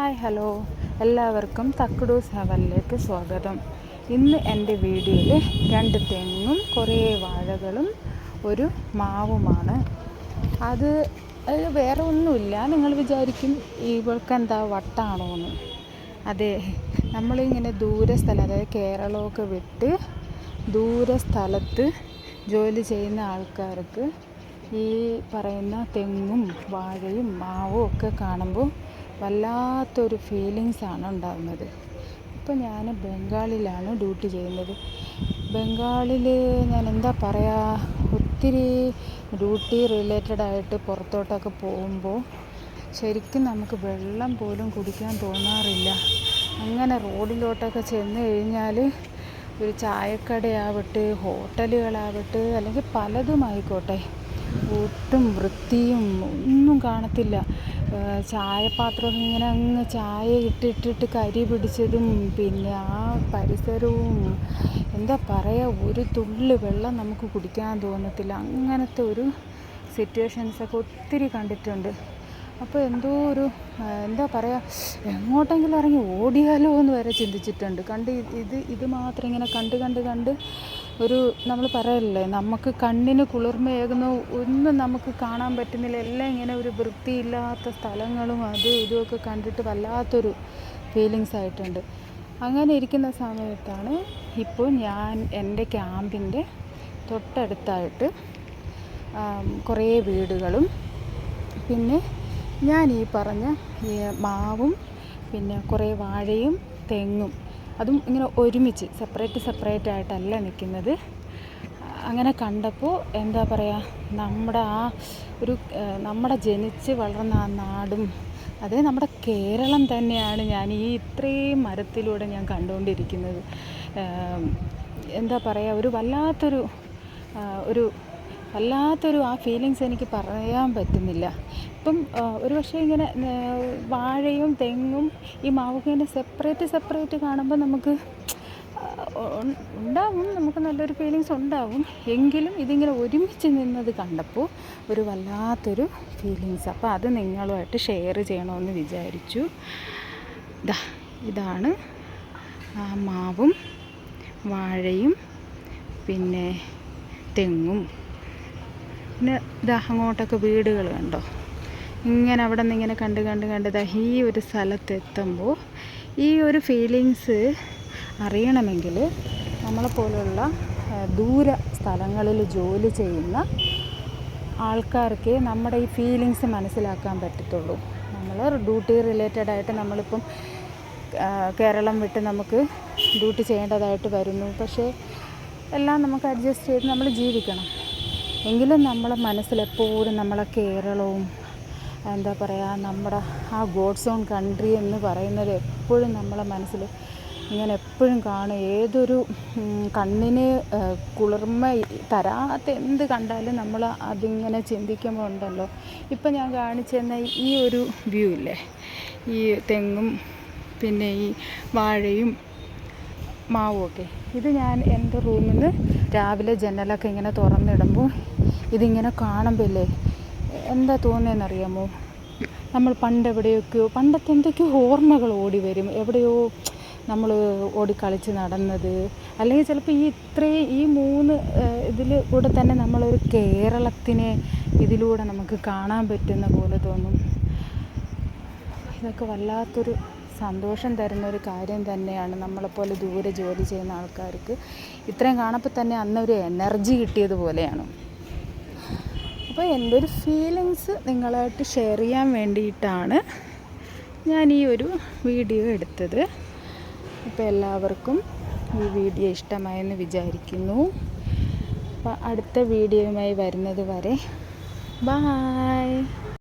Hi hello, എല്ലാവർക്കും തക്കുടൂസ് ഹെവനിലേക്ക് സ്വാഗതം. ഇന്ന് എൻ്റെ വീഡിയോയിൽ 2 തെങ്ങും കുറേ വാഴകളും ഒരു മാവുമാണ്. അത് വേറെ ഒന്നുമില്ല. നിങ്ങൾ വിചാരിക്കും ഇവൾക്കെന്താ വട്ടാണോ എന്ന്. അതെ, നമ്മളിങ്ങനെ ദൂരസ്ഥലം, അതായത് കേരളമൊക്കെ വിട്ട് ദൂര സ്ഥലത്ത് ജോലി ചെയ്യുന്ന ആൾക്കാർക്ക് ഈ പറയുന്ന തെങ്ങും വാഴയും മാവും ഒക്കെ കാണുമ്പോൾ വല്ലാത്തൊരു ഫീലിങ്സാണ് ഉണ്ടാകുന്നത്. ഇപ്പോൾ ഞാൻ ബംഗാളിലാണ് ഡ്യൂട്ടി ചെയ്യുന്നത്. ബംഗാളിൽ ഞാൻ എന്താ പറയുക, ഒത്തിരി ഡ്യൂട്ടി റിലേറ്റഡായിട്ട് പുറത്തോട്ടൊക്കെ പോകുമ്പോൾ ശരിക്കും നമുക്ക് വെള്ളം പോലും കുടിക്കാൻ തോന്നാറില്ല. അങ്ങനെ റോഡിലോട്ടൊക്കെ ചെന്ന് കഴിഞ്ഞാൽ ഒരു ചായക്കടയാവട്ടെ, ഹോട്ടലുകളാവട്ടെ, അല്ലെങ്കിൽ പലതുമായിക്കോട്ടെ, ഒട്ടും വൃത്തിയും ഒന്നും കാണത്തില്ല. ചായപാത്രം ഇങ്ങനെ അങ്ങ് ചായ ഇട്ടിട്ട് കരി പിടിച്ചതും, പിന്നെ ആ പരിസരവും എന്താ പറയുക, ഒരു തുള്ളി വെള്ളം നമുക്ക് കുടിക്കാൻ തോന്നത്തില്ല. അങ്ങനത്തെ ഒരു സിറ്റുവേഷൻസൊക്കെ ഒത്തിരി കണ്ടിട്ടുണ്ട്. അപ്പോൾ എന്തോ ഒരു എന്താ പറയുക, എങ്ങോട്ടെങ്കിലും ഇറങ്ങി ഓടിയാലോ എന്ന് വരെ ചിന്തിച്ചിട്ടുണ്ട്. ഇത് മാത്രം ഇങ്ങനെ കണ്ട് ഒരു നമ്മൾ പറയല്ലേ, നമുക്ക് കണ്ണിന് കുളിർമയേകുന്ന ഒന്നും നമുക്ക് കാണാൻ പറ്റുന്നില്ല. എല്ലാം ഇങ്ങനെ ഒരു വൃത്തിയില്ലാത്ത സ്ഥലങ്ങളും അതും ഇതുമൊക്കെ കണ്ടിട്ട് വല്ലാത്തൊരു ഫീലിങ്സ് ആയിട്ടുണ്ട്. അങ്ങനെ ഇരിക്കുന്ന സമയത്താണ് ഇപ്പോൾ ഞാൻ എൻ്റെ ക്യാമ്പിൻ്റെ തൊട്ടടുത്തായിട്ട് കുറേ വീടുകളും പിന്നെ ഞാൻ ഈ പറഞ്ഞ മാവും പിന്നെ കുറേ വാഴയും തെങ്ങും, അതും ഇങ്ങനെ ഒരുമിച്ച് സെപ്പറേറ്റ് ആയിട്ടല്ല നിൽക്കുന്നത്. അങ്ങനെ കണ്ടപ്പോൾ എന്താ പറയുക, നമ്മുടെ ജനിച്ച് വളർന്ന ആ നാടും, അതേ നമ്മുടെ കേരളം തന്നെയാണ് ഞാൻ ഈ ഇത്രയും മരത്തിലൂടെ ഞാൻ കണ്ടുകൊണ്ടിരിക്കുന്നത്. എന്താ പറയുക, ഒരു വല്ലാത്തൊരു ആ ഫീലിങ്സ് എനിക്ക് പറയാൻ പറ്റുന്നില്ല. ഇപ്പം ഒരു പക്ഷേ ഇങ്ങനെ വാഴയും തെങ്ങും ഈ മാവൊക്കെ ഇങ്ങനെ സെപ്പറേറ്റ് കാണുമ്പോൾ നമുക്ക് ഉണ്ടാവും, നമുക്ക് നല്ലൊരു ഫീലിങ്സ് ഉണ്ടാവും. എങ്കിലും ഇതിങ്ങനെ ഒരുമിച്ച് നിന്നത് കണ്ടപ്പോൾ ഒരു വല്ലാത്തൊരു ഫീലിങ്സ്. അപ്പോൾ അത് നിങ്ങളുമായിട്ട് ഷെയർ ചെയ്യണമെന്ന് വിചാരിച്ചു. ഇതാണ് ആ മാവും വാഴയും പിന്നെ തെങ്ങും. പിന്നെ അങ്ങോട്ടൊക്കെ വീടുകൾ കണ്ടോ. ഇങ്ങനെ അവിടെ നിന്ന് ഇങ്ങനെ കണ്ട് ഈ ഒരു സ്ഥലത്തെത്തുമ്പോൾ ഈ ഒരു ഫീലിങ്സ് അറിയണമെങ്കിൽ നമ്മളെപ്പോലുള്ള ദൂര സ്ഥലങ്ങളിൽ ജോലി ചെയ്യുന്ന ആൾക്കാർക്ക് നമ്മുടെ ഈ ഫീലിങ്സ് മനസ്സിലാക്കാൻ പറ്റത്തുള്ളൂ. നമ്മൾ ഡ്യൂട്ടി റിലേറ്റഡായിട്ട് നമ്മളിപ്പം കേരളം വിട്ട് നമുക്ക് ഡ്യൂട്ടി ചെയ്യേണ്ടതായിട്ട് വരുന്നു. പക്ഷേ എല്ലാം നമുക്ക് അഡ്ജസ്റ്റ് ചെയ്ത് നമ്മൾ ജീവിക്കണം. എങ്കിലും നമ്മളെ മനസ്സിലെപ്പോഴും നമ്മളെ കേരളവും എന്താ പറയുക, നമ്മുടെ ആ ഗോഡ്സ് ഓൺ കൺട്രി എന്ന് പറയുന്നത് എപ്പോഴും നമ്മളെ മനസ്സിൽ ഇങ്ങനെ എപ്പോഴും കാണും. ഏതൊരു കണ്ണിന് കുളിർമ തരാത്ത എന്ത് കണ്ടാലും നമ്മൾ അതിങ്ങനെ ചിന്തിക്കുമ്പോൾ ഉണ്ടല്ലോ. ഇപ്പം ഞാൻ കാണിച്ചു തന്ന ഈ ഒരു വ്യൂ ഇല്ലേ, ഈ തെങ്ങും പിന്നെ ഈ വാഴയും മാവും ഒക്കെ, ഇത് ഞാൻ എൻ്റെ റൂമിൽ നിന്ന് രാവിലെ ജനലൊക്കെ ഇങ്ങനെ തുറന്നിടുമ്പോൾ ഇതിങ്ങനെ കാണുമ്പോൾ ഇല്ലേ എന്താ തോന്നുന്നതെന്നറിയാമോ, നമ്മൾ പണ്ടത്തെ എന്തൊക്കെയോ ഓർമ്മകൾ ഓടി വരും. എവിടെയോ നമ്മൾ ഓടിക്കളിച്ച് നടന്നത്, അല്ലെങ്കിൽ ചിലപ്പോൾ ഈ 3 ഇതിൽ കൂടെ തന്നെ നമ്മളൊരു കേരളത്തിനെ ഇതിലൂടെ നമുക്ക് കാണാൻ പറ്റുന്ന പോലെ തോന്നും. ഇതൊക്കെ വല്ലാത്തൊരു സന്തോഷം തരുന്നൊരു കാര്യം തന്നെയാണ്. നമ്മളെപ്പോലെ ദൂരെ ജോലി ചെയ്യുന്ന ആൾക്കാർക്ക് ഇത്രയും കാണപ്പോൾ തന്നെ അന്നൊരു എനർജി കിട്ടിയതുപോലെയാണ്. അപ്പോൾ എൻ്റെ ഒരു ഫീലിങ്സ് നിങ്ങളായിട്ട് ഷെയർ ചെയ്യാൻ വേണ്ടിയിട്ടാണ് ഞാൻ ഈ ഒരു വീഡിയോ എടുത്തത്. അപ്പോൾ എല്ലാവർക്കും ഈ വീഡിയോ ഇഷ്ടമായെന്ന് വിചാരിക്കുന്നു. അപ്പോൾ അടുത്ത വീഡിയോയുമായി വരുന്നത് വരെ ബായ്.